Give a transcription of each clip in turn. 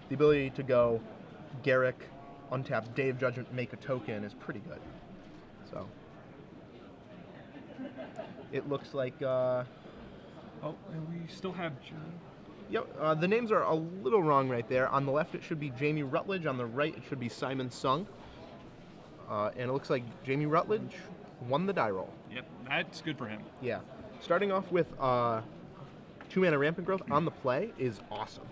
the ability to go Garrick, untap Day of Judgment, make a token is pretty good. So it looks like. Oh, and we still have. Yep, the names are a little wrong right there. On the left, it should be Jamie Rutledge. On the right, it should be Simon Sung. And it looks like Jamie Rutledge won the die roll. Yep, that's good for him. Yeah. Starting off with 2-mana Rampant Growth on the play is awesome.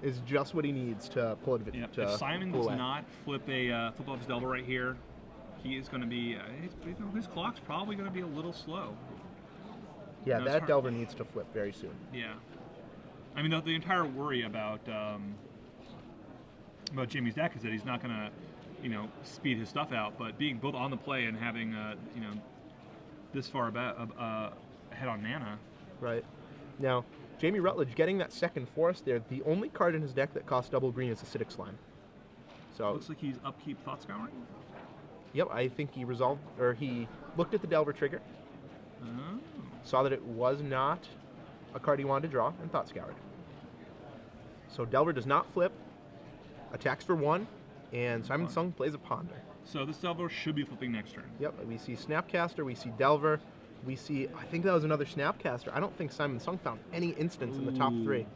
Is just what he needs to pull it. Yep. If Simon does not flip off his Delver right here, he is going to be. His clock's probably going to be a little slow. Yeah, that Delver needs to flip very soon. Yeah. I mean, the entire worry about Jamie's deck is that he's not going to, speed his stuff out. But being both on the play and having, this far ahead on mana. Right. Now, Jamie Rutledge getting that second forest there. The only card in his deck that costs double green is Acidic Slime. So looks like he's upkeep Thought Scouring. Yep, I think he he looked at the Delver trigger, saw that it was not a card he wanted to draw, and Thought Scoured. So Delver does not flip, attacks for 1, and Simon Sung plays a Ponder. So this Delver should be flipping next turn. Yep, we see Snapcaster, we see Delver, we see, I think that was another Snapcaster. I don't think Simon Sung found any instance in the top 3,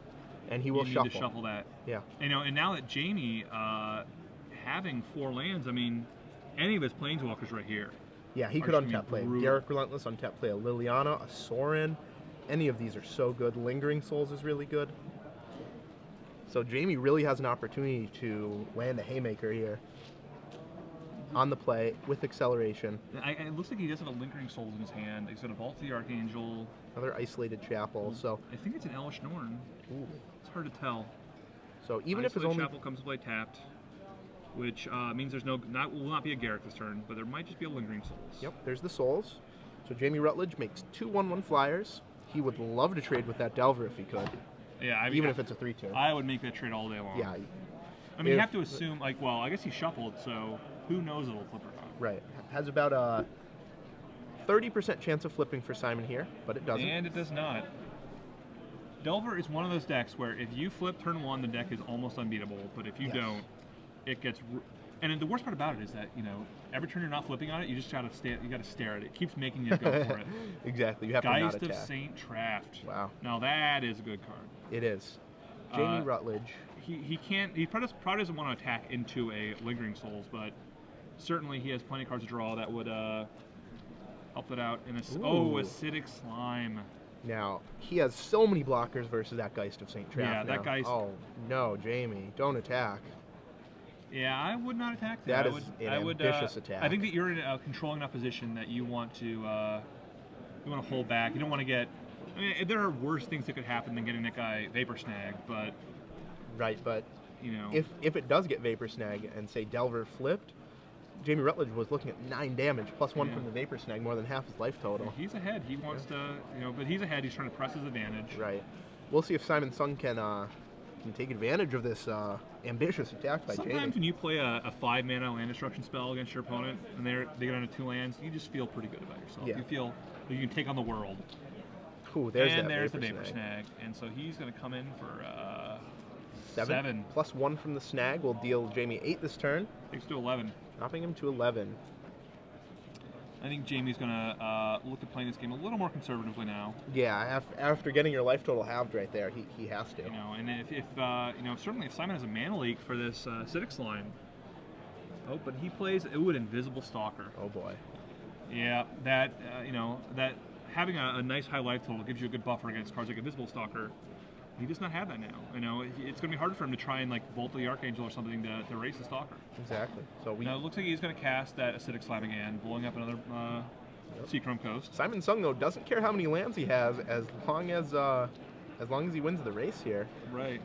and he will shuffle. Need to shuffle that. Yeah. And now that Jamie having 4 lands, I mean, any of his Planeswalkers right here. Yeah, he could untap play Garrick Relentless, untap play a Liliana, a Sorin. Any of these are so good. Lingering Souls is really good. So Jamie really has an opportunity to land a haymaker here on the play with acceleration. It looks like he does have a Lingering Souls in his hand. He's got a Vault of the Archangel. Another Isolated Chapel. So I think it's an Elesh Norn. Ooh. It's hard to tell. So even if his only Chapel comes to play tapped, which means there's will not be a Garrick this turn, but there might just be a Lingering Souls. Yep, there's the Souls. So Jamie Rutledge makes 2 1/1 flyers. He would love to trade with that Delver if he could. Yeah, I mean, even if it's a 3/2. I would make that trade all day long. Yeah. I mean, you have to assume, I guess he shuffled, so who knows if it'll flip or not. Right. Has about a 30% chance of flipping for Simon here, but it doesn't. And it does not. Delver is one of those decks where if you flip turn 1, the deck is almost unbeatable, but if you don't, it gets. And the worst part about it is that every turn you're not flipping on it, you just gotta stare. You gotta stare at it. It keeps making you go for it. Exactly. You have to not attack. Geist of Saint Traft. Wow. Now that is a good card. It is. Jamie Rutledge. He can't. He probably doesn't want to attack into a Lingering Souls, but certainly he has plenty of cards to draw that would help it out in a. Acidic Slime. Now he has so many blockers versus that Geist of Saint Traft. Yeah, that Geist. Oh no, Jamie, don't attack. Yeah, I would not attack that. That is an ambitious attack. I think that you're in a controlling enough position that you want to hold back. You don't want to get. I mean, there are worse things that could happen than getting that guy Vapor Snag, but. Right, but if it does get Vapor Snag and say Delver flipped, Jamie Rutledge was looking at 9 damage plus 1 from the Vapor Snag, more than half his life total. He's ahead. He wants to, but he's ahead. He's trying to press his advantage. Right. We'll see if Simon Sung can take advantage of this ambitious attack by Jamie. Sometimes when you play a 5-mana land destruction spell against your opponent and they get onto 2 lands, you just feel pretty good about yourself. Yeah. You feel like you can take on the world. Ooh, there's the Vapor Snag. And so he's going to come in for 7. Plus 1 from the Snag will deal Jamie 8 this turn. Takes to 11. Dropping him to 11. I think Jamie's going to look at playing this game a little more conservatively now. Yeah, after getting your life total halved right there, he has to. And if certainly if Simon has a mana leak for this Acidic Slime. Oh, but he plays an Invisible Stalker. Oh boy. Yeah, that that having a nice high life total gives you a good buffer against cards like Invisible Stalker. He does not have that now. It's going to be harder for him to try and Vault the Archangel or something to erase the Stalker. Exactly. So now it looks like he's going to cast that Acidic Slime again, blowing up another Seachrome Coast. Simon Sung though doesn't care how many lands he has as long as he wins the race here. Right.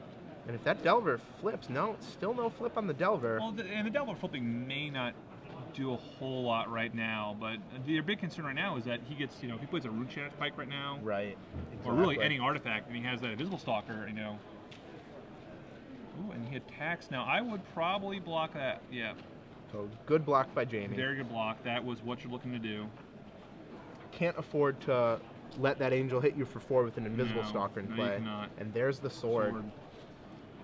And if that Delver flips, still no flip on the Delver. Well, and the Delver flipping may not do a whole lot right now, but the big concern right now is that he gets, if he plays a Rune Channel Pike right now, right, exactly. Or really any artifact, and he has that Invisible Stalker, Ooh, and he attacks now. I would probably block that. Yeah. So good block by Jamie. Very good block. That was what you're looking to do. Can't afford to let that angel hit you for 4 with an Invisible Stalker in play. You cannot. And there's the sword.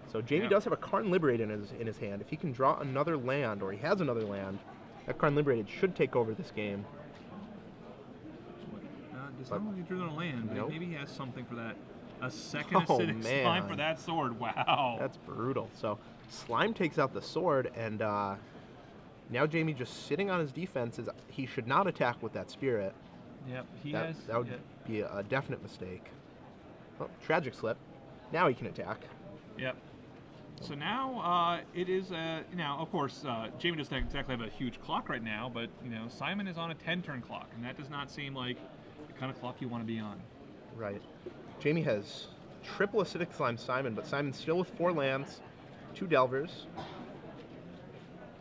So Jamie Yep. does have a Karn Liberate in his hand. If he can draw another land, or he has another land, that Karn Liberated should take over this game. Does not really drew on a land, but Nope. maybe he has something for that. A second Oh, acidic man. slime for that sword. Wow. That's brutal. So Slime takes out the sword, and now Jamie just sitting on his defenses. He should not attack with that Spirit. Yep, That would be a definite mistake. Oh, tragic slip. Now he can attack. Yep. So now it is now of course Jamie doesn't exactly have a huge clock right now, but Simon is on a 10-turn clock, and that does not seem like the kind of clock you want to be on. Right. Jamie has triple acidic slime Simon, but Simon's still with 4 lands, 2 Delvers.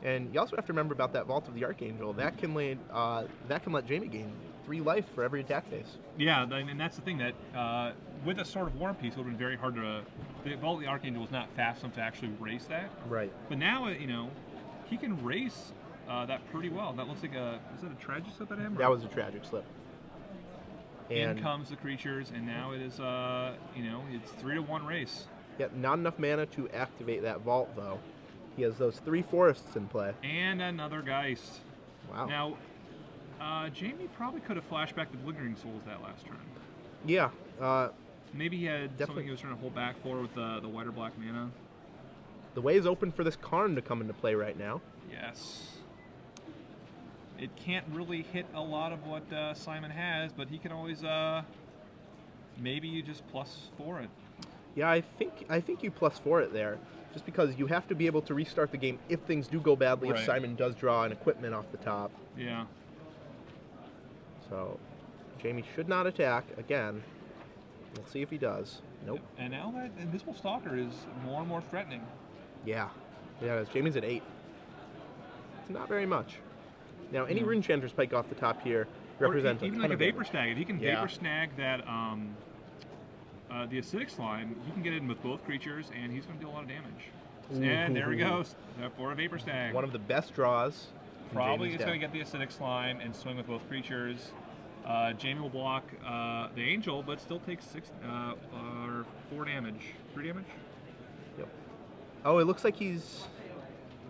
And you also have to remember about that Vault of the Archangel. That can let Jamie gain 3 life for every attack phase. Yeah, and that's the thing that with a Sword of War piece, it would have been very hard to. The Vault of the Archangel was not fast enough to actually race that. Right. But now he can race that pretty well. That looks like is that a tragic slip at him? That was a tragic slip. In comes the creatures, and now it is it's 3-1 race. Yet not enough mana to activate that vault though. He has those 3 forests in play. And another Geist. Wow. Now, Jamie probably could have flashback the Lingering Souls that last turn. Yeah. Maybe he had Definitely. something he was trying to hold back for with the white or black mana. The way is open for this Karn to come into play right now. Yes. It can't really hit a lot of what Simon has, but he can always maybe you just +4 it. Yeah, I think you +4 it there, just because you have to be able to restart the game if things do go badly. Right. If Simon does draw an equipment off the top. Yeah. So Jamie should not attack again. We'll see if he does. Nope. And now that Invisible Stalker is more and more threatening. Yeah. Yeah, Jamie's at 8. It's not very much. Now, any Rune Chanter's Pike off the top here represents or even a like ton a of Vapor damage. Snag. If he can Yeah. Vapor Snag that the Acidic Slime, he can get in with both creatures, and he's going to do a lot of damage. And there he goes for a Vapor Snag. One of the best draws. in Probably Jamie's it's going deck. to get the Acidic Slime and swing with both creatures. Jamie will block the Angel, but still takes 4 damage. 3 damage? Yep. Oh, it looks like he's...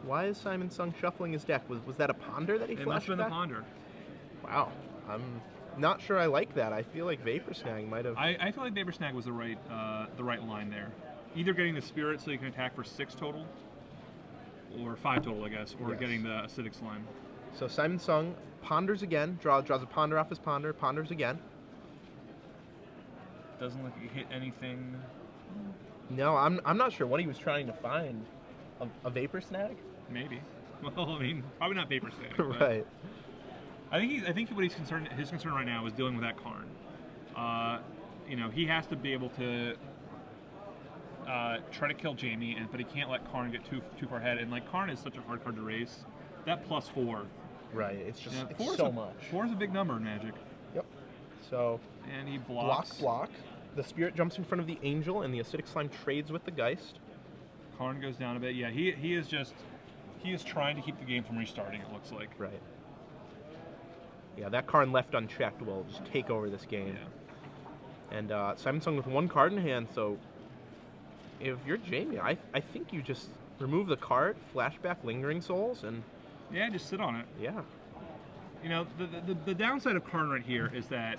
Why is Simon Sung shuffling his deck? Was that a Ponder that he It flashed must have been the back? Ponder. Wow. I'm not sure I like that. I feel like Vapor Snag might have... I feel like Vapor Snag was the right line there. Either getting the Spirit so you can attack for 6 total, or 5 total, I guess, or Yes. getting the Acidic Slime. So Simon Sung ponders again, draws a Ponder off his Ponder, ponders again. Doesn't look like he hit anything. No, I'm not sure what he was trying to find. A Vapor Snag? Maybe. Well, I mean, probably not Vapor Snag. but Right. I think what his concern right now is dealing with that Karn. He has to be able to try to kill Jamie, but he can't let Karn get too far ahead. And like Karn is such a hard card to race. That +4. Right. It's just it's four is so much. 4 is a big number in Magic. Yep. So And he blocks. block. The Spirit jumps in front of the Angel, and the Acidic Slime trades with the Geist. Karn goes down a bit. Yeah, he is trying to keep the game from restarting, it looks like. Right. Yeah, that Karn left unchecked will just take over this game. Yeah. And Simon Sung with 1 card in hand, so if you're Jamie, I think you just remove the card, flashback Lingering Souls, and Yeah, just sit on it. yeah. The downside of Karn right here is that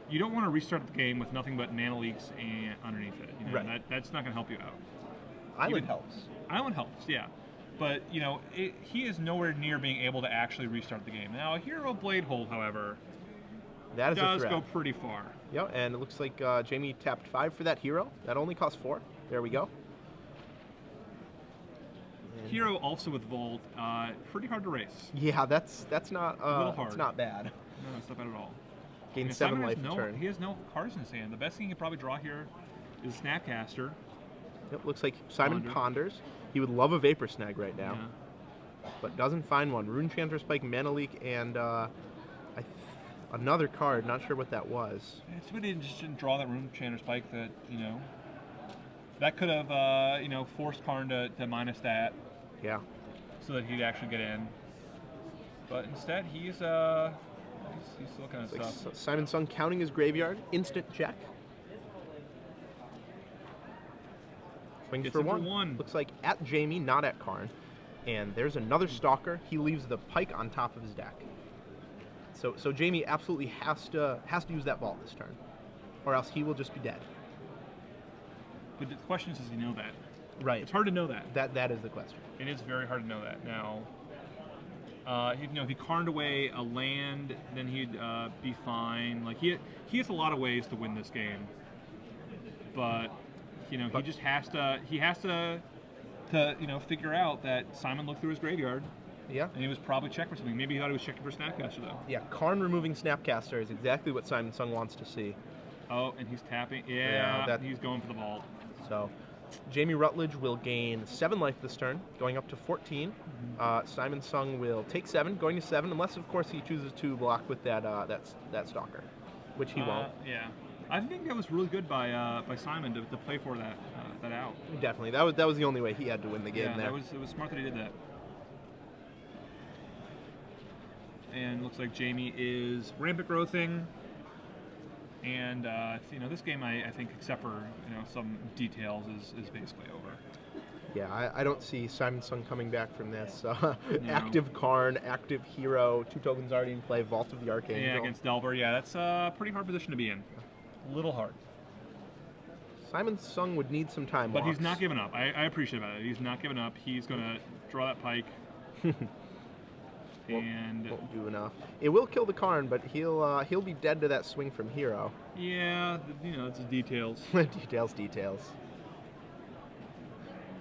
you don't want to restart the game with nothing but mana leaks and underneath it. Right. That's not going to help you out. Island helps. Island helps, yeah. But, he is nowhere near being able to actually restart the game. Now, a Hero Bladehold, however, That is a does threat. go pretty far. Yep, and it looks like Jamie tapped 5 for that hero. That only costs 4. There we go. And Hero also with Vault, pretty hard to race. yeah, that's not A little hard. It's not bad. No, it's not bad at all. Gain Simon 7 has life a turn. He has no cards in his hand. The best thing he could probably draw here is Snapcaster. Yep, looks like Simon Ponder. ponders. He would love a Vapor Snag right now, Yeah. but doesn't find one. Rune Chanter's Pike, Mana Leak, and another card. Not sure what that was. It's really just didn't draw that Rune Chanter's Pike that, that could have, forced Karn to minus that Yeah. so that he'd actually get in. But instead, he's still kind of Like stuff. Simon Sung counting his graveyard. Instant check. Swings Gets for him for one. one. Looks like at Jamie, not at Karn. And there's another Stalker. He leaves the Pike on top of his deck. So Jamie absolutely has to use that vault this turn, or else he will just be dead. But the question is, does he know that? Right. It's hard to know that. That is the question. It is very hard to know that. Now, if he carned away a land, then he'd be fine. Like he has a lot of ways to win this game, but he just has to figure out that Simon looked through his graveyard. Yeah. And he was probably checking for something. Maybe he thought he was checking for Snapcaster though. Yeah, Karn removing Snapcaster is exactly what Simon Sung wants to see. Oh, and he's tapping. Yeah, he's going for the vault. So, Jamie Rutledge will gain 7 life this turn, going up to 14. Simon Sung will take 7, going to 7, unless of course he chooses to block with that Stalker, which he won't. Yeah, I think that was really good by Simon to play for that out. Definitely, that was the only way he had to win the game there. It was smart that he did that. And looks like Jamie is rampant growthing. And this game, I think, except for some details, is basically over. Yeah, I don't see Simon Sung coming back from this. Active Karn, active Hero, 2 tokens already in play, Vault of the Archangel. Yeah, against Delver. Yeah, that's a pretty hard position to be in. A little hard. Simon Sung would need some time. But he's not giving up. I appreciate that. He's not giving up. He's going to draw that Pike. Won't do enough. It will kill the Karn, but he'll be dead to that swing from Hero. Yeah, it's the details. Details.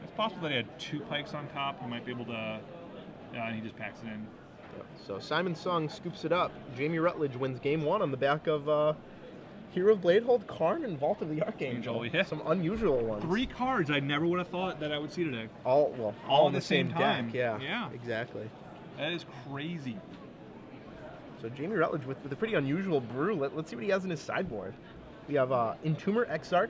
It's possible that he had 2 Pikes on top. He might be able to, and he just packs it in. Yep. So Simon Sung scoops it up. Jamie Rutledge wins game 1 on the back of Hero of Bladehold, Karn, and Vault of the Archangel. Yeah. Some unusual ones. 3 cards I never would have thought that I would see today. All in the same time. deck. Yeah. Yeah. Exactly. That is crazy. So Jamie Rutledge with a pretty unusual brew. Let's see what he has in his sideboard. We have Entomber Exarch,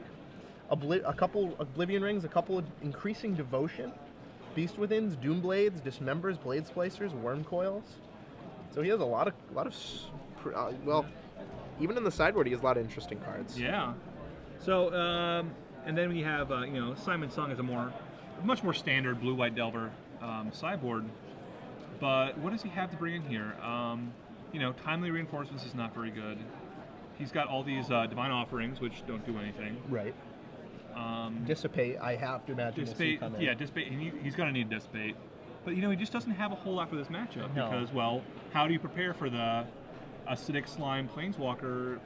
a couple Oblivion Rings, a couple of Increasing Devotion, Beast Withins, Doomblades, Dismembers, Blade Splicers, Worm Coils. So he has a lot of even in the sideboard he has a lot of interesting cards. Yeah. So and then we have Simon Sung is a much more standard blue-white Delver sideboard. But what does he have to bring in here? Timely Reinforcements is not very good. He's got all these Divine Offerings, which don't do anything. Right. Dissipate, I have to imagine. Dissipate, Dissipate. He's going to need Dissipate. But, he just doesn't have a whole lot for this matchup. No. Because, how do you prepare for the Acidic Slime Planeswalker,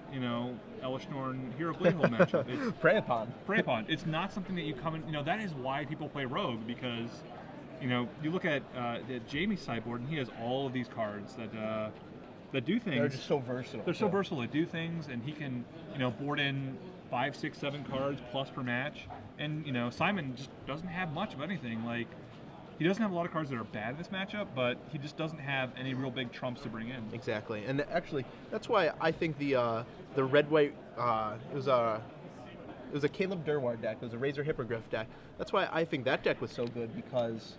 Elish Norn Hero Bladehold matchup? It's Prey Upon. It's not something that you come in... that is why people play Rogue, because... you look at Jamie's sideboard, and he has all of these cards that do things. They're just so versatile. They're so versatile. They do things, and he can, board in 5, 6, 7 cards plus per match. And Simon just doesn't have much of anything. Like, he doesn't have a lot of cards that are bad in this matchup, but he just doesn't have any real big trumps to bring in. Exactly, and actually, that's why I think the red-white it was a Caleb Durward deck. It was a Razor Hippogriff deck. That's why I think that deck was so good, because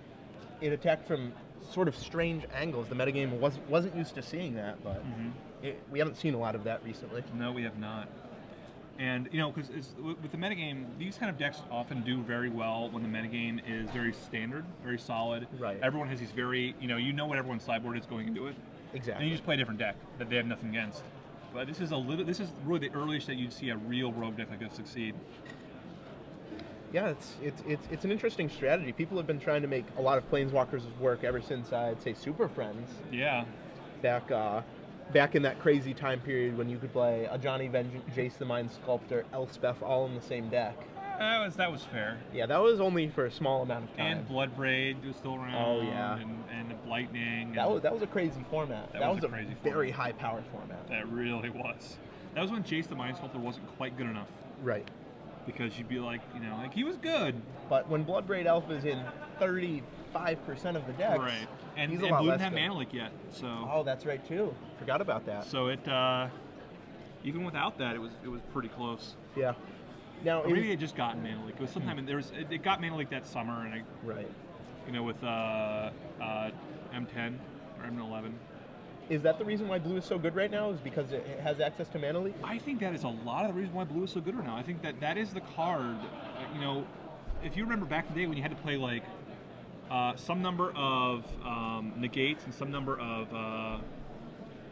it attacked from sort of strange angles. The metagame wasn't used to seeing that, but we haven't seen a lot of that recently. No, we have not. And, because with the metagame, these kind of decks often do very well when the metagame is very standard, very solid. Right. Everyone has these very, what everyone's sideboard is going into it. Exactly. And you just play a different deck that they have nothing against. But this is really the earliest that you'd see a real Rogue deck like this succeed. Yeah, it's an interesting strategy. People have been trying to make a lot of Planeswalkers work ever since, I'd say, Super Friends. Yeah. Back in that crazy time period when you could play a Johnny Vengeance, Jace the Mind Sculptor, Elspeth all in the same deck. That was fair. Yeah, that was only for a small amount of time. And Bloodbraid was still around. Oh, yeah. And Lightning. That was a crazy format. That was a crazy very high-powered format. That really was. That was when Jace the Mind Sculptor wasn't quite good enough. Right. Because you'd be like, he was good. But when Bloodbraid Elf is in 35% of the decks, right. And he's a Blue lot didn't less have good. Mana Leak yet, so. Oh, that's right too. Forgot about that. So it, even without that, it was pretty close. Yeah. Now, or maybe it just got Mana Leak. It was sometime it got Mana Leak that summer, and right. With M10 or M11. Is that the reason why Blue is so good right now? Is because it has access to Mana Leak? I think that is a lot of the reason why Blue is so good right now. I think that is the card, if you remember back in the day when you had to play like some number of negates and some number of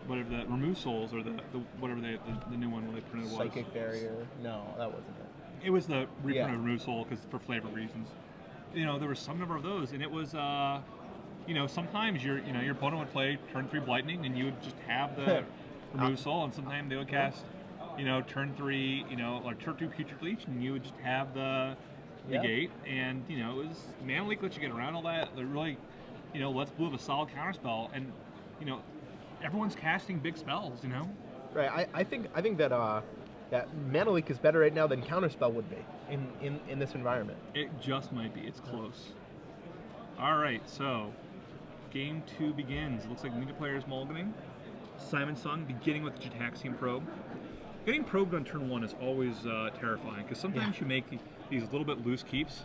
whatever the remove souls, or the whatever the new one, what they printed was. Psychic barrier. No, that wasn't it. It was the reprint of remove soul, because for flavor reasons. You know, there was some number of those, and it was you know, sometimes your opponent would play turn 3 Blightning, and you would just have the remove soul, and sometimes they would cast, you know, turn 3, you know, or turn 2 Putrid Leech, and you would just have the negate, and you know, it was Mana Leak lets you get around all that. They're really, you know, lets blue have a solid counterspell, and you know, everyone's casting big spells, you know. Right. I think that that Mana Leak is better right now than Counterspell would be in this environment. It just might be. It's close. All right, so game 2 begins. It looks like neither player is mulliganing. Simon Sung beginning with the Jataxian Probe. Getting probed on turn 1 is always terrifying, because sometimes you make these little bit loose keeps,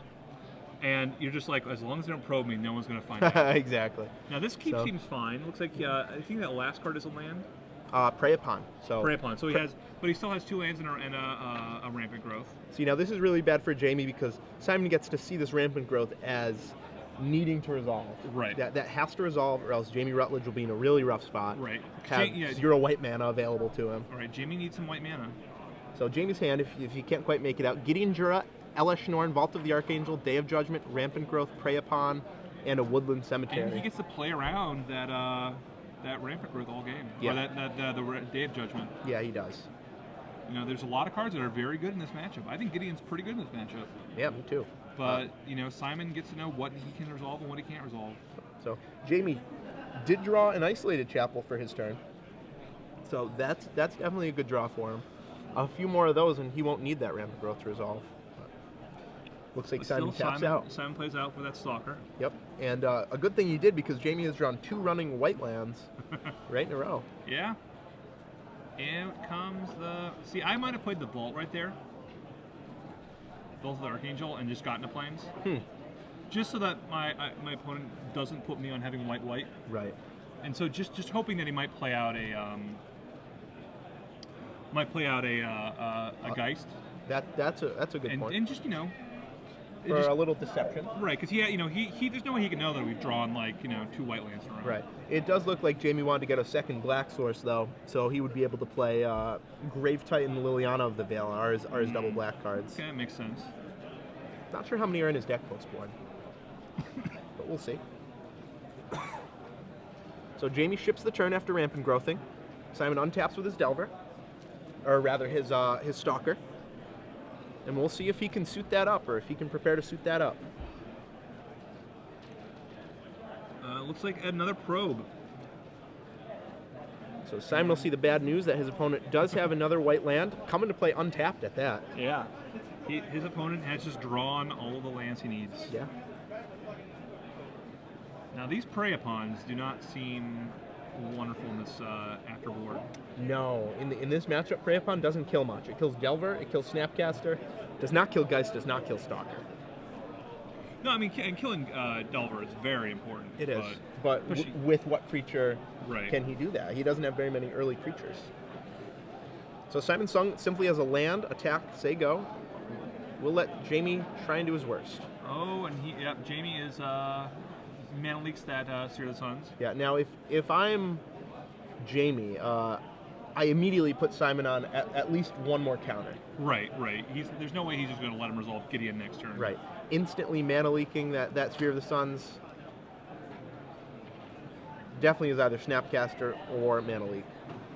and you're just like, as long as they don't probe me, no one's going to find out. Exactly. Now this keep seems fine. It looks like I think that last card is a land. Prey Upon. So Prey Upon. So he has, but he still has 2 lands and a Rampant Growth. See, now this is really bad for Jamie, because Simon gets to see this Rampant Growth as needing to resolve. Right. That has to resolve, or else Jamie Rutledge will be in a really rough spot. Right. Have 0 white mana available to him. All right, Jamie needs some white mana. So Jamie's hand, if you can't quite make it out, Gideon Jura, Elesh Norn, Vault of the Archangel, Day of Judgment, Rampant Growth, Prey Upon, and a Woodland Cemetery. And he gets to play around that Rampant Growth all game. Yeah. Or the Day of Judgment. Yeah, he does. You know, there's a lot of cards that are very good in this matchup. I think Gideon's pretty good in this matchup. Yeah, me too. But, you know, Simon gets to know what he can resolve and what he can't resolve. So, Jamie did draw an Isolated Chapel for his turn. So, that's definitely a good draw for him. A few more of those, and he won't need that Rampant Growth to resolve. Looks like Simon taps out. Simon plays out for that Stalker. Yep. And a good thing he did, because Jamie has drawn 2 running white lands right in a row. Yeah. And comes the... See, I might have played the Vault right there. Vault of the Archangel, and just gotten to planes. Just so that my opponent doesn't put me on having white. Right. And so just hoping that he might play out a Geist. That's a good point. And just, you know, for a little deception. Right, because he there's no way he can know that we've drawn, like, you know, 2 white lands in a row. Right. It does look like Jamie wanted to get a second black source, though, so he would be able to play Grave Titan, Liliana of the Veil, are his double black cards. Okay, that makes sense. Not sure how many are in his deck post-board, but we'll see. So Jamie ships the turn after Rampant Growthing. Simon untaps with his Delver, or rather his Stalker. And we'll see if he can suit that up, or if he can prepare to suit that up. Looks like another Probe. So Simon will see the bad news that his opponent does have another white land, coming to play untapped at that. Yeah. His opponent has just drawn all of the lands he needs. Yeah. Now these Prey Upons do not seem wonderful in this afterboard. No, in this matchup, Prey Upon doesn't kill much. It kills Delver, it kills Snapcaster, does not kill Geist, does not kill Stalker. No, I mean, and killing Delver is very important. It is, but with what creature can he do that? He doesn't have very many early creatures. So Simon Sung simply has a land, attack, say go. We'll let Jamie try and do his worst. Oh, and Jamie is Mana Leaks that Seer of the Suns. Yeah, now if I'm Jamie, I immediately put Simon on at least one more counter. Right. There's no way he's just going to let him resolve Gideon next turn. Right. Instantly Mana Leaking that Sphere of the Suns definitely is either Snapcaster or Mana Leak.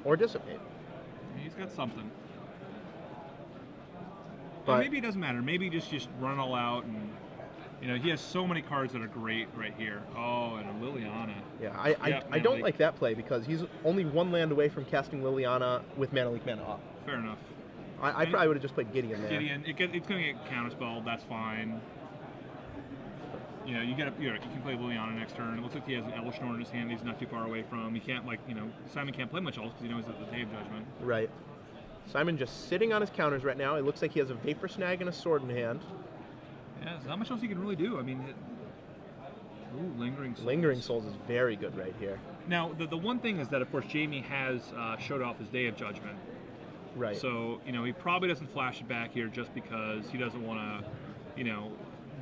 Or Dissipate. He's got something. But maybe it doesn't matter. Maybe just run all out, and you know, he has so many cards that are great right here. Oh, and a Liliana. Yeah, I don't like that play, because he's only 1 land away from casting Liliana with Mana Leak, Mana Off. Fair enough. I probably would have just played Gideon there. Gideon, it's going to get counterspelled. That's fine. You know, you can play Liliana next turn. It looks like he has an Elesh Norn in his hand. He's not too far away from. He can't, like, you know, Simon can't play much else because he knows it's the Day of Judgment. Right. Simon just sitting on his counters right now. It looks like he has a Vapor Snag and a Sword in hand. Yeah, there's not much else he can really do. I mean, Lingering Souls. Lingering Souls is very good right here. Now, the one thing is that, of course, Jamie has showed off his Day of Judgment. Right. So, you know, he probably doesn't flash it back here just because he doesn't want to, you know,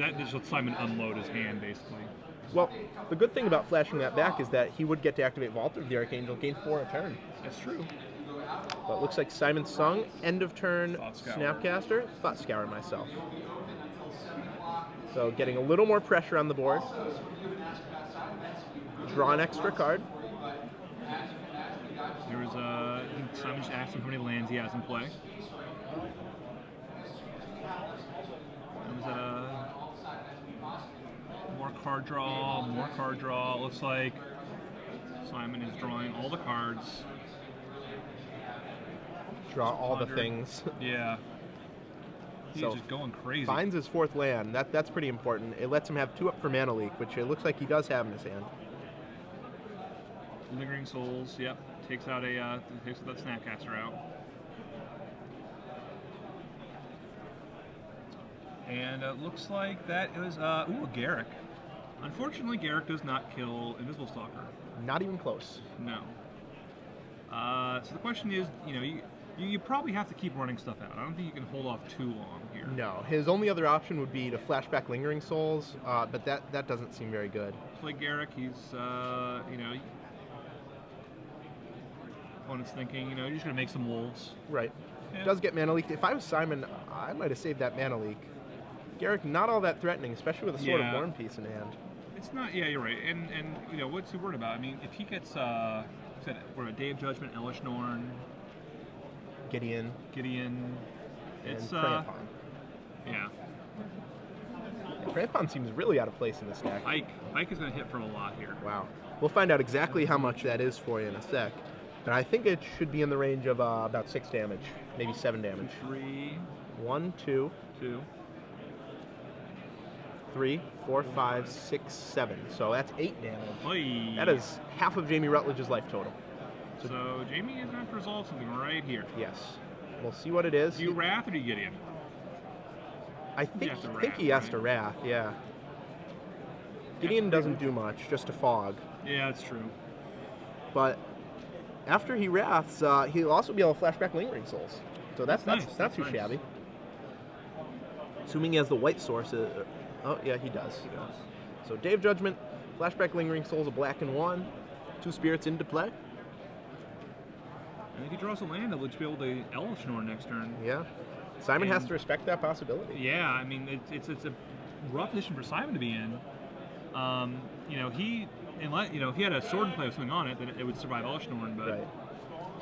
that just lets Simon unload his hand, basically. Well, the good thing about flashing that back is that he would get to activate Vault of the Archangel, gain 4 a turn. That's true. But it looks like Simon Sung, end of turn, Thought Scour. Snapcaster, Thought Scour myself. So getting a little more pressure on the board. Draw an extra card. There was I think Simon just asked him how many lands he has in play. There was more card draw, more card draw. Looks like Simon is drawing all the cards. Draw all the things. Yeah. He's So just going crazy. Finds his 4th land. That's pretty important. It lets him have 2 up for Mana Leak, which it looks like he does have in his hand. Lingering Souls, yep. Takes out that Snapcaster out. And it looks like that is a Garrick. Unfortunately, Garrick does not kill Invisible Stalker. Not even close. No. So the question is, you probably have to keep running stuff out. I don't think you can hold off too long here. No. His only other option would be to flashback Lingering Souls, but that doesn't seem very good. Like Garrick, he's opponent's thinking, you're just gonna make some wolves. Right. Yeah. Does get Mana Leak. If I was Simon, I might have saved that Mana Leak. Garrick, not all that threatening, especially with a Sword of Worm piece in hand. It's not. Yeah, you're right. And what's he worried about? I mean, if he gets we're a Day of Judgment, Elish Norn, Gideon, it's Prey Upon. Yeah. Prey Upon seems really out of place in this deck. Ike is going to hit for a lot here. Wow. We'll find out exactly how much that is for you in a sec. But I think it should be in the range of about 6 damage, maybe 7 damage. 3, 1, 2, 2, 3, 4, 5, 6, 7. So that's 8 damage. Oy. That is half of Jamie Rutledge's life total. So Jamie is going to resolve something right here. Yes. We'll see what it is. Do you Wrath or do you Gideon? I think he has to Wrath, yeah. Gideon doesn't do much, just a fog. Yeah, that's true. But after he Wraths, he'll also be able to flashback Lingering Souls. So that's nice. not too shabby. Assuming he has the white source. Oh, yeah, he does. So Day of Judgment, flashback Lingering Souls, a black and 1, 2 spirits into play. And if he draws a land, he'll just be able to Elish Norn next turn. Yeah. Simon has to respect that possibility. Yeah, I mean, it's a rough position for Simon to be in. If he had a sword in play with something on it, then it would survive Elish Norn, but... Right.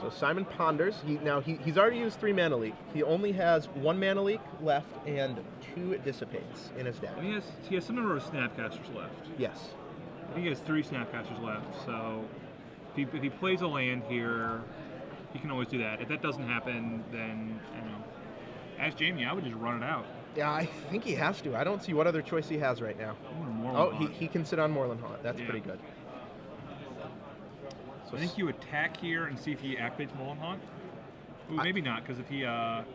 So Simon ponders. He's already used 3 Mana Leak. He only has 1 Mana Leak left and 2 It Dissipates in his deck. And he has some number of Snapcasters left. Yes. I think he has 3 Snapcasters left, so if he plays a land here, he can always do that. If that doesn't happen, then, as Jamie, I would just run it out. Yeah, I think he has to. I don't see what other choice he has right now. He can sit on Moorland Haunt. That's pretty good. So I think you attack here and see if he activates Moorland Haunt. Ooh, maybe not, because if he, you have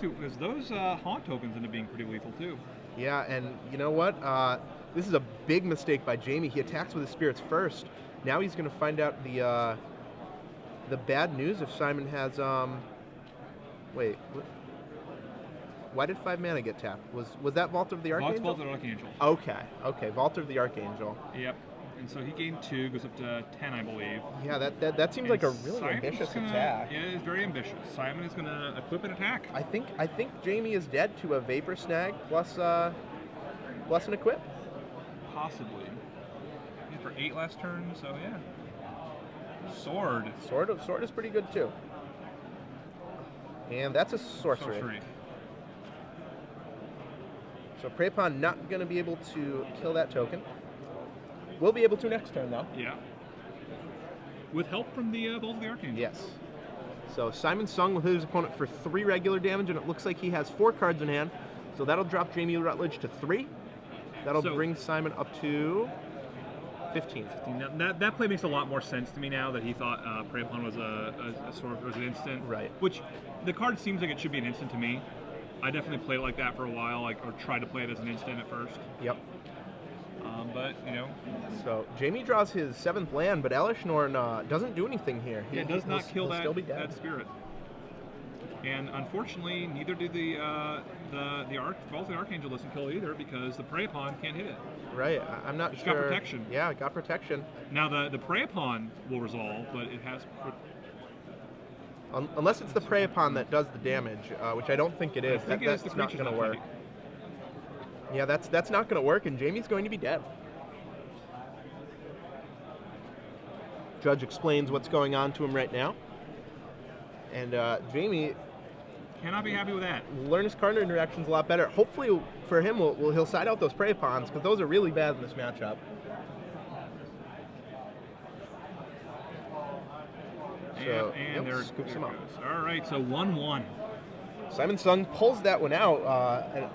to, because those Haunt tokens end up being pretty lethal too. Yeah, and you know what? This is a big mistake by Jamie. He attacks with his spirits first. Now he's going to find out the bad news if Simon has, wait, why did 5 mana get tapped? Was that Vault of the Archangel? Vault of the Archangel. Okay, Vault of the Archangel. Yep. And so he gained 2, goes up to 10, I believe. Yeah, that seems like a really ambitious attack. Yeah, it's very ambitious. Simon is going to equip an attack. I think Jamie is dead to a Vapor Snag plus an equip. Possibly. He hit for 8 last turn, so yeah. Sword. Sword is pretty good too. And that's a sorcery. So Prey Upon not going to be able to kill that token. We'll be able to next turn, though. Yeah. With help from the Vault of the Archangel. Yes. So Simon Sung will hit his opponent for 3 regular damage, and it looks like he has 4 cards in hand. So that'll drop Jamie Rutledge to 3. That'll bring Simon up to 15. Now, that play makes a lot more sense to me now that he thought Prey Upon was was an instant. Right. Which the card seems like it should be an instant to me. I definitely played it like that for a while, or tried to play it as an instant at first. Yep. But, So Jamie draws his 7th land, but Elish Norn doesn't do anything here. It does not kill that spirit. And unfortunately, neither do the Archangel doesn't kill it either, because the Prey Upon can't hit it. Right. I'm not It's sure. got protection. Yeah, it got protection. Now the Prey Upon will resolve, but it has. Unless it's the Prey Upon that does the damage, which I don't think it is. I think that's it's the not creatures going to that work. fight. Yeah, that's not going to work, and Jamie's going to be dead. Judge explains what's going on to him right now. And Jamie Cannot be happy with that. will learn his card interactions a lot better. Hopefully for him, he'll side out those Prey Pawns, because those are really bad in this matchup. So, And there scoops him there up. goes. All right, so 1-1. Simon Sung pulls that one out.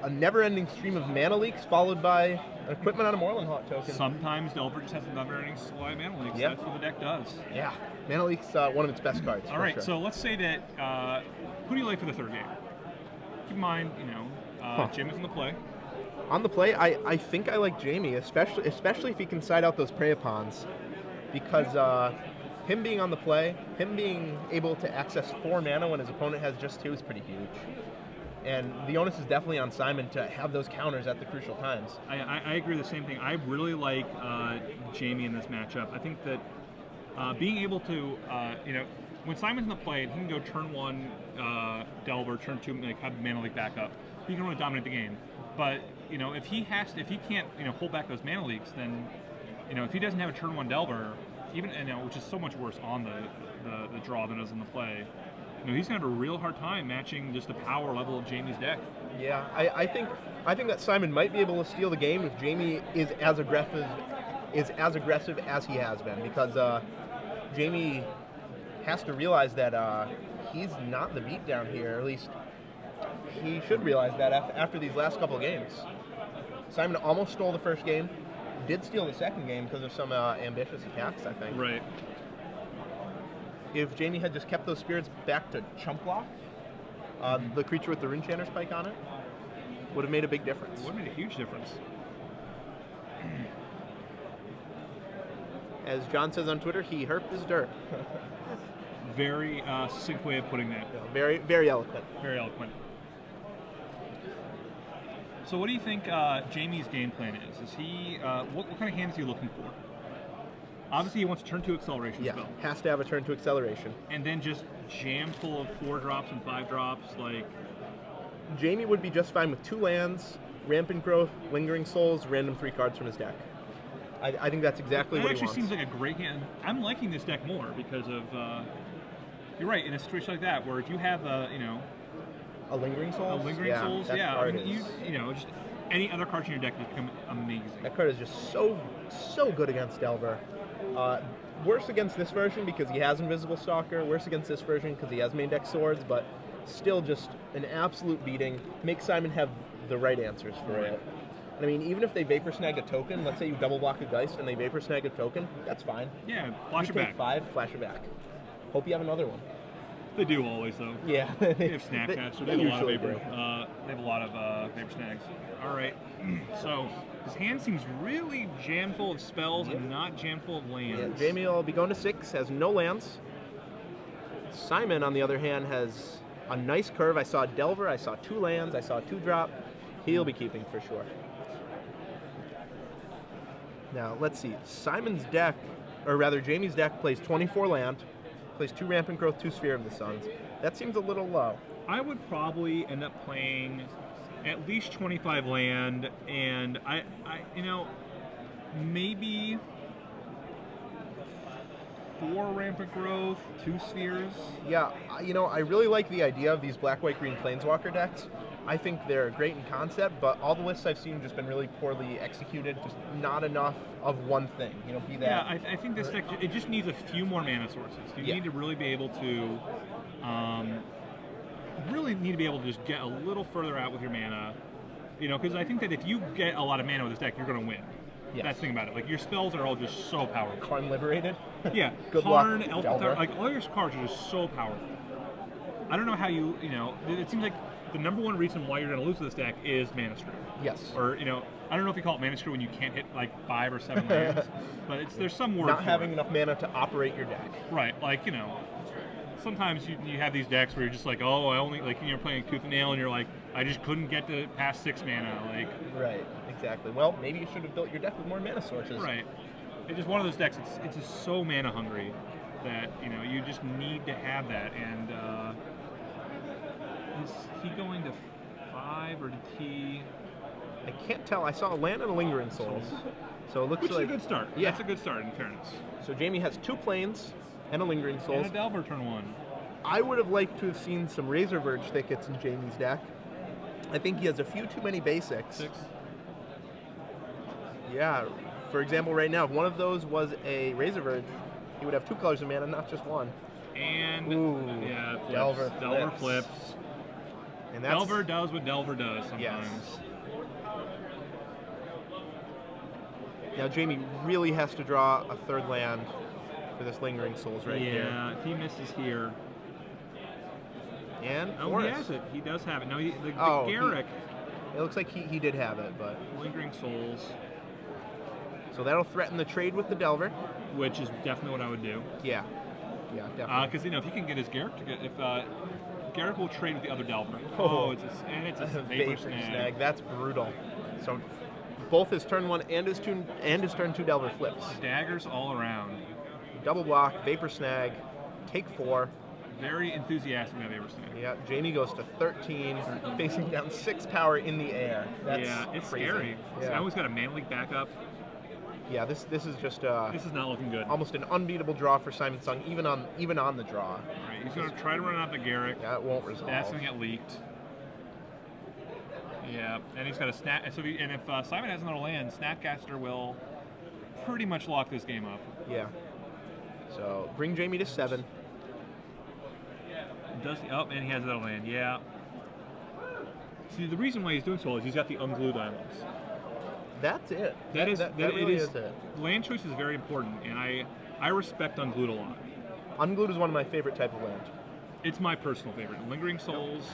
A never-ending stream of mana leaks, followed by an equipment on a Moreland Hawk token. Sometimes Delver just has a never-ending supply of mana leaks. Yep. That's what the deck does. Yeah, mana leaks, one of its best cards. All for right, sure. so let's say that who do you like for the third game? Keep in mind, Jim is in the play. On the play, I think I like Jamie, especially if he can side out those Prey Pawns, because him being on the play, him being able to access 4 mana when his opponent has just 2 is pretty huge. And the onus is definitely on Simon to have those counters at the crucial times. I agree with the same thing. I really like Jamie in this matchup. I think that being able to, when Simon's in the play, he can go turn 1 Delver, turn 2 have mana leak back up. He can really dominate the game. But if he can't hold back those mana leaks, then if he doesn't have a turn 1 Delver, even which is so much worse on the draw than it is in the play, he's gonna have a real hard time matching just the power level of Jamie's deck. Yeah, I think that Simon might be able to steal the game if Jamie is as aggressive as he has been, because Jamie has to realize that he's not the beatdown here. Or at least he should realize that after these last couple of games. Simon almost stole the first game, did steal the second game because of some ambitious attacks, I think. Right. If Jamie had just kept those spirits back to chump block, the creature with the Runechanter spike on it would have made a big difference. Would have made a huge difference. As John says on Twitter, he herped his dirt. Very succinct way of putting that. Very, very eloquent. Very eloquent. So what do you think Jamie's game plan is? Is he what kind of hand is he looking for? Obviously, he wants to turn 2 acceleration spell. Has to have a turn to acceleration. And then just jam full of 4 drops and 5 drops, like. Jamie would be just fine with 2 lands, Rampant Growth, Lingering Souls, random 3 cards from his deck. I think that's exactly what he wants. That actually seems like a great hand. I'm liking this deck more because of. You're right, in a situation like that, where if you have a Lingering Souls? A Lingering Souls, that yeah. card I mean, just any other cards in your deck would become amazing. That card is just so good against Delver. Worse against this version because he has Invisible Stalker, worse against this version because he has main deck swords, but still just an absolute beating. Make Simon have the right answers for it. And I mean, even if they Vapor Snag a token, let's say you double block a Geist and they Vapor Snag a token, that's fine. Yeah, flash you it take back. 5, flash it back. Hope you have another one. They do always, though. Yeah. They have snap caps, so they have a lot of usually vapor. They have a lot of vapor snags. All right. So his hand seems really jam full of spells and not jam full of lands. Yeah, Jamie will be going to 6, has no lands. Simon, on the other hand, has a nice curve. I saw Delver, I saw 2 lands, I saw 2 drop. He'll be keeping for sure. Now, let's see. Simon's deck, or rather Jamie's deck, plays 24 land, plays 2 Rampant Growth, 2 Sphere of the Suns. That seems a little low. I would probably end up playing at least 25 land, and I maybe 4 Rampant Growth, 2 Spheres. Yeah, I really like the idea of these black-white-green Planeswalker decks. I think they're great in concept, but all the lists I've seen have just been really poorly executed, just not enough of one thing. Be that. Yeah, I think this deck, it just needs a few more mana sources. You need to really be able to, just get a little further out with your mana. Because I think that if you get a lot of mana with this deck, you're going to win. Yes. That's the thing about it. Like, your spells are all just so powerful. Karn Liberated? Yeah. Good Karn, luck, Elf, Delver. like, all your cards are just so powerful. I don't know how it seems like the number one reason why you're going to lose this deck is mana screw. Yes. Or, I don't know if you call it mana screw when you can't hit like 5 or 7 lands, but there's some word Not for having it. enough mana to operate your deck. Right, like, sometimes you have these decks where you're just like, oh, I only like you're playing Tooth and Nail, and you're like, I just couldn't get to past 6 mana. Like, right, exactly. Well, maybe you should have built your deck with more mana sources. Right. It's just one of those decks. It's just so mana hungry that you just need to have that. And is he going to 5 or did he? I can't tell. I saw a land and a Lingering Souls. So it looks Which like is a good start. Yeah. That's a good start, in fairness. So Jamie has 2 planes and a Lingering Souls. And a Delver turn 1. I would have liked to have seen some Razor Verge Thickets in Jamie's deck. I think he has a few too many basics. 6. Yeah. For example, right now, if one of those was a Razor Verge, he would have 2 colors of mana, not just 1. And ooh, yeah, Delver flips. And that's, Delver does what Delver does sometimes. Yes. Now Jamie really has to draw a 3rd land for this Lingering Souls right here. Yeah, if he misses here. And Oh, Forest. he has it. He does have it. No, the Oh, Garrick. It looks like he did have it, but Lingering Souls. so that'll threaten the trade with the Delver. Which is definitely what I would do. Yeah. Yeah, definitely. Because if he can get his Garrick to get, if Garrick will trade with the other Delver. Oh. It's a Vapor Snag. That's brutal. So both his turn 1 and his turn 2 Delver flips. Daggers all around. Double block, Vapor Snag, take 4. Very enthusiastic that Vapor Snag. Yeah, Jamie goes to 13, facing down 6 power in the air. That's yeah, it's crazy. scary. Yeah. I always got a Mana Leak backup. Yeah, this is just This is not looking good. almost an unbeatable draw for Simon Sung, even on the draw. Right, he's going to try to run out the Garrick. That won't resolve. That's going to get leaked. Yeah, and he's got a snap. So if Simon has another land, Snapcaster will pretty much lock this game up. Yeah. So bring Jamie to 7. Does he? Oh, and he has another land. Yeah. See, the reason why he's doing so well is he's got the unglued islands. That's it. That really is it. Land choice is very important, and I respect unglued a lot. Unglued is one of my favorite type of land. It's my personal favorite. Lingering Souls.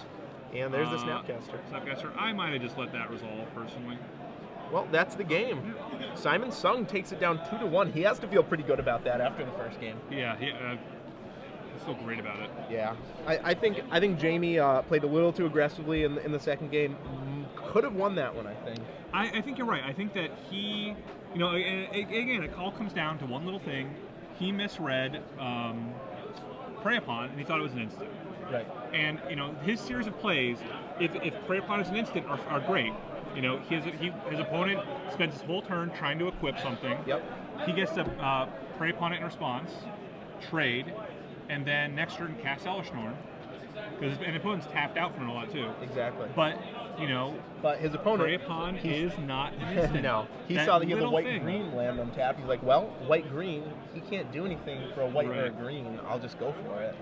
And there's the Snapcaster. Snapcaster. I might have just let that resolve personally. Well, that's the game. Simon Sung takes it down 2-1. He has to feel pretty good about that after the first game. Yeah, I feel great about it. Yeah, I think Jamie played a little too aggressively in the second game. Could have won that one, I think. I think you're right. I think that he, again, it all comes down to one little thing. He misread Prey Upon, and he thought it was an instant. Right. And his series of plays, if Prey Upon is an instant, are great. His opponent spends his whole turn trying to equip something. Yep. He gets to Prey Upon it in response, trade, and then next turn cast Elishnorn. Because an opponent's tapped out from it a lot too. Exactly. But but his opponent, Prey Upon is not an instant. No, he That saw that he had the little white-green land on tap. He's like, well, white-green, he can't do anything for a white or a Right. green. I'll just go for it.